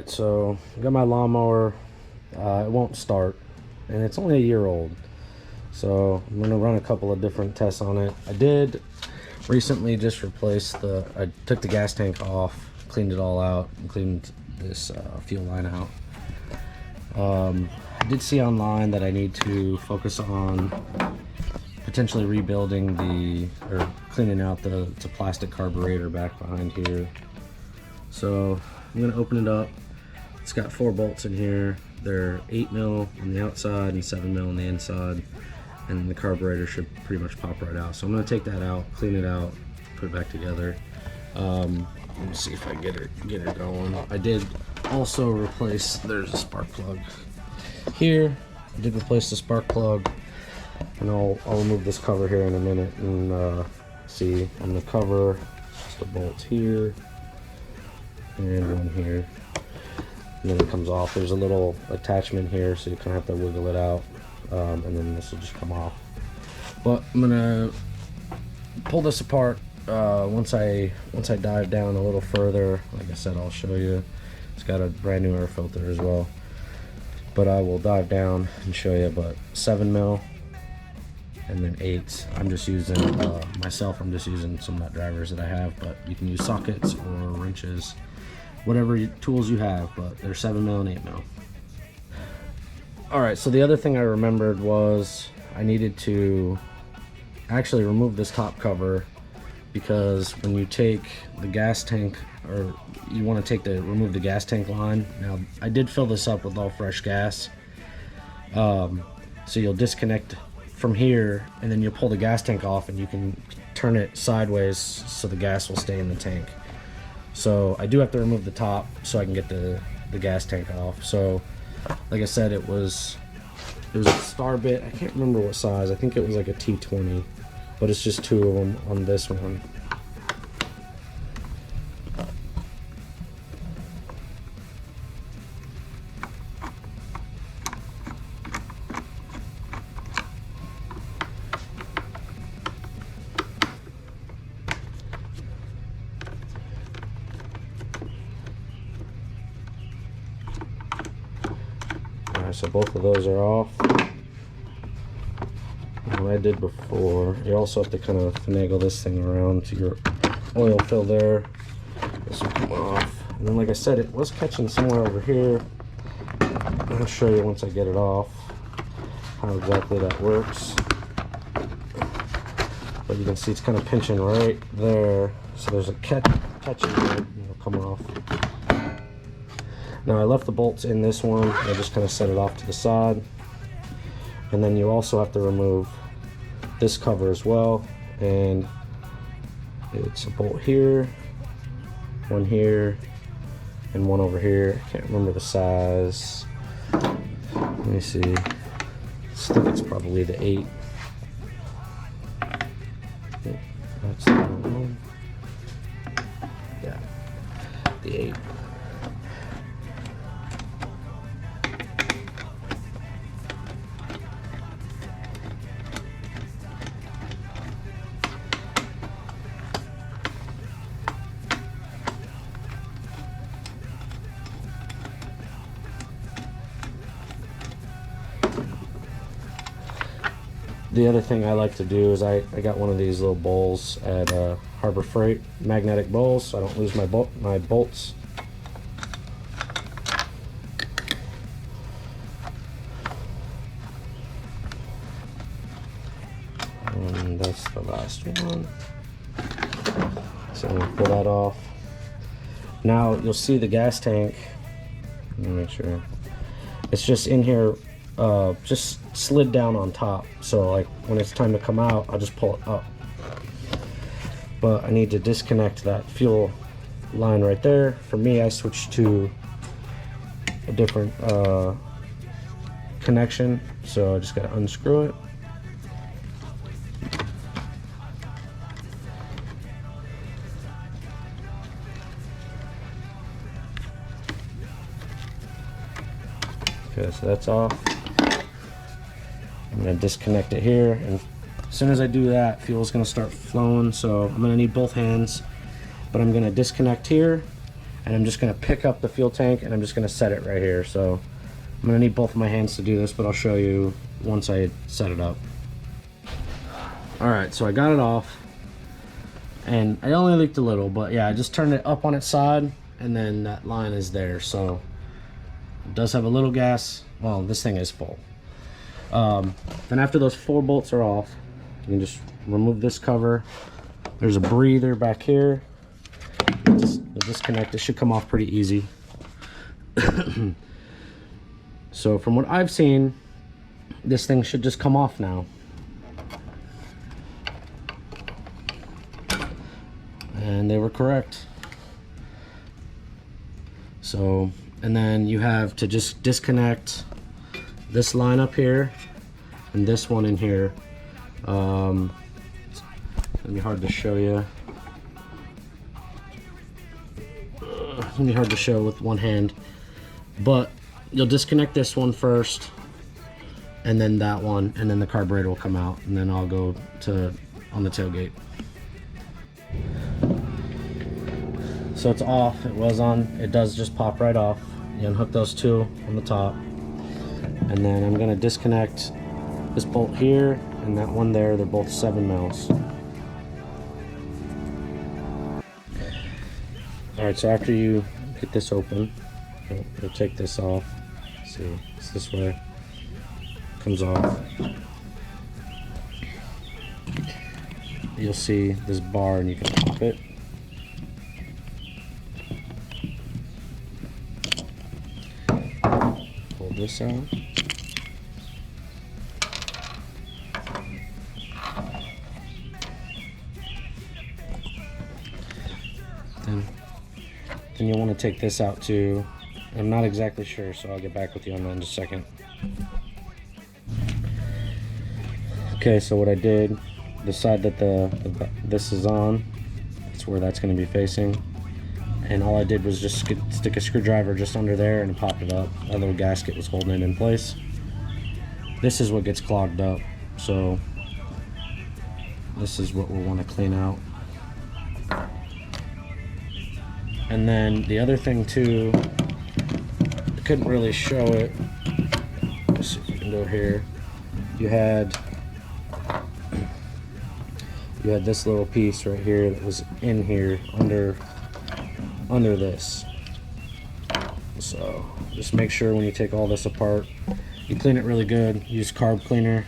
Alright, so I got my lawnmower. It won't start, and it's only a year old. So I'm going to run a couple of different tests on it. I did recently just replace I took the gas tank off, cleaned it all out, and cleaned this fuel line out. I did see online that I need to focus on potentially rebuilding or cleaning out the plastic carburetor back behind here. So I'm going to open it up. It's got 4 bolts in here. They're 8 mil on the outside and 7 mil on the inside, and the carburetor should pretty much pop right out. So I'm going to take that out, clean it out, put it back together. Let me see if I get it going. I did also replace, there's a spark plug here. I did replace the spark plug, and I'll remove this cover here in a minute and see on the cover, just the bolts here and one here. And then it comes off. There's a little attachment here, so you kind of have to wiggle it out, and then this will just come off. But I'm gonna pull this apart once I dive down a little further. Like I said, I'll show you. It's got a brand new air filter as well, but I will dive down and show you. But 7 mil and then 8. I'm just using myself. I'm just using some nut drivers that I have, but you can use sockets or wrenches, whatever tools you have, but they're 7 mil and 8 mil. Alright, so the other thing I remembered was I needed to actually remove this top cover, because when you take the gas tank, or you want to remove the gas tank line. Now, I did fill this up with all fresh gas. So you'll disconnect from here, and then you'll pull the gas tank off, and you can turn it sideways so the gas will stay in the tank. So I do have to remove the top so I can get the gas tank off. So like I said, it was a star bit. I can't remember what size. I think it was like a T20, but it's just 2 of them on this one. So both of those are off. And what I did before, you also have to kind of finagle this thing around to your oil fill there. This will come off. And then, like I said, it was catching somewhere over here. I'll show you once I get it off how exactly that works. But you can see it's kind of pinching right there. So there's a catching there, and it'll come off. Now I left the bolts in this one. I just kind of set it off to the side. And then you also have to remove this cover as well. And it's a bolt here, one here, and one over here. I can't remember the size. Let me see. I think it's probably the 8. That's the one. Yeah, the 8. The other thing I like to do is I got one of these little bowls at Harbor Freight, magnetic bowls, so I don't lose my bolts. And that's the last one. So I'm gonna pull that off. Now you'll see the gas tank. Let me make sure. It's just in here. Just slid down on top, so like when it's time to come out, I'll just pull it up. But I need to disconnect that fuel line right there. For me, I switched to a different connection, so I just got to unscrew it. Okay, so that's off. I'm going to disconnect it here, and as soon as I do that, fuel is going to start flowing, so I'm going to need both hands. But I'm going to disconnect here, and I'm just gonna pick up the fuel tank and I'm just gonna set it right here. So I'm gonna need both of my hands to do this, but I'll show you once I set it up. All right, so I got it off, and I only leaked a little, but yeah, I just turned it up on its side, and then that line is there. So it does have a little gas. Well, this thing is full. Then after those 4 bolts are off, you can just remove this cover. There's a breather back here. The disconnect, it should come off pretty easy. So from what I've seen, this thing should just come off now. And they were correct. So, and then you have to just disconnect this line up here and this one in here. It's gonna be hard to show you. It's gonna be hard to show with one hand, but you'll disconnect this one first, and then that one, and then the carburetor will come out, and then I'll go to on the tailgate. So it's off. It was on. It does just pop right off. You unhook those 2 on the top, and then I'm gonna disconnect this bolt here and that one there. They're both 7 mils. All right, so after you get this open, you'll take this off. See, it's this way. Comes off. You'll see this bar, and you can pop it. Pull this out. Then you'll want to take this out too. I'm not exactly sure, so I'll get back with you on that in just a second. Okay, so what I did, the side that this is on, that's where that's going to be facing. And all I did was just stick a screwdriver just under there and pop it up. That little gasket was holding it in place. This is what gets clogged up, so this is what we'll want to clean out. And then the other thing too, I couldn't really show it. Let's see if we can go here. You had this little piece right here that was in here under this. So just make sure when you take all this apart, you clean it really good. Use carb cleaner.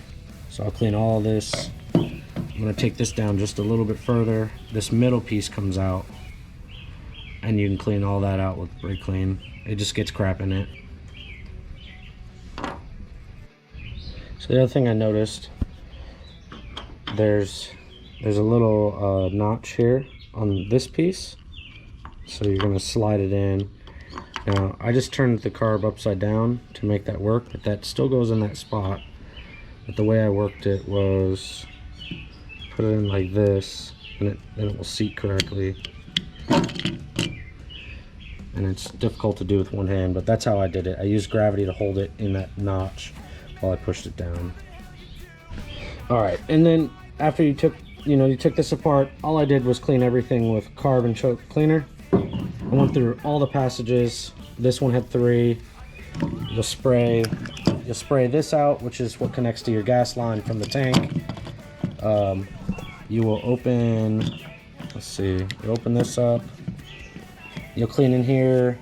So I'll clean all of this. I'm gonna take this down just a little bit further. This middle piece comes out, and you can clean all that out with brake clean. It just gets crap in it. So the other thing I noticed, there's a little notch here on this piece. So you're gonna slide it in. Now I just turned the carb upside down to make that work, but that still goes in that spot. But the way I worked it was put it in like this, and then it will seat correctly. And it's difficult to do with one hand, but that's how I did it. I used gravity to hold it in that notch while I pushed it down. All right, and then after you took this apart, all I did was clean everything with carb and choke cleaner. I went through all the passages. This one had 3. You'll spray this out, which is what connects to your gas line from the tank. You will open, let's see, you open this up. You'll clean in here.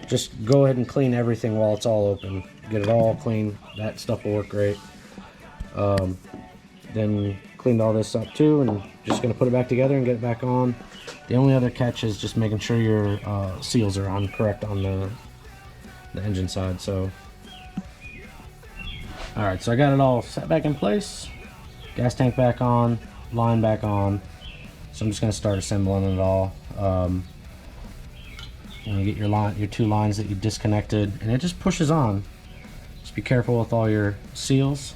Just go ahead and clean everything while it's all open. Get it all clean. That stuff will work great. Then cleaned all this up too, and just gonna put it back together and get it back on. The only other catch is just making sure your seals are on correct on the engine side. So, all right, so I got it all set back in place. Gas tank back on, line back on. So I'm just gonna start assembling it all. You get your 2 lines that you disconnected, and it just pushes on. Just be careful with all your seals.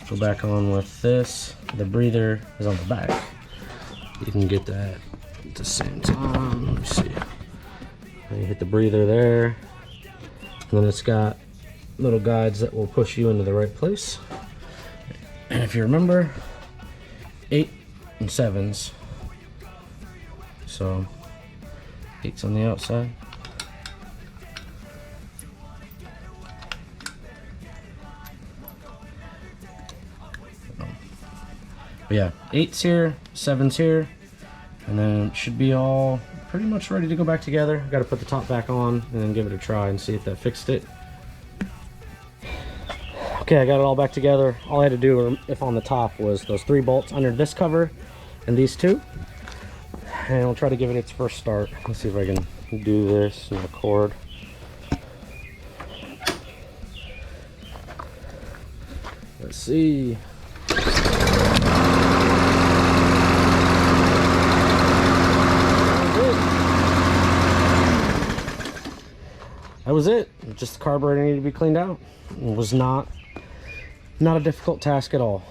Go back on with this. The breather is on the back. You can get that at the same time. Let me see. And you hit the breather there, and then it's got little guides that will push you into the right place. And if you remember, 8 and 7s So 8's on the outside. But yeah, 8's here, 7's here, and then it should be all pretty much ready to go back together. Got to put the top back on and then give it a try and see if that fixed it. Okay, I got it all back together. All I had to do, if on the top, was those 3 bolts under this cover and these 2. And I'll try to give it its first start. Let's see if I can do this and record. Let's see. That was it. Just the carburetor needed to be cleaned out. It was not a difficult task at all.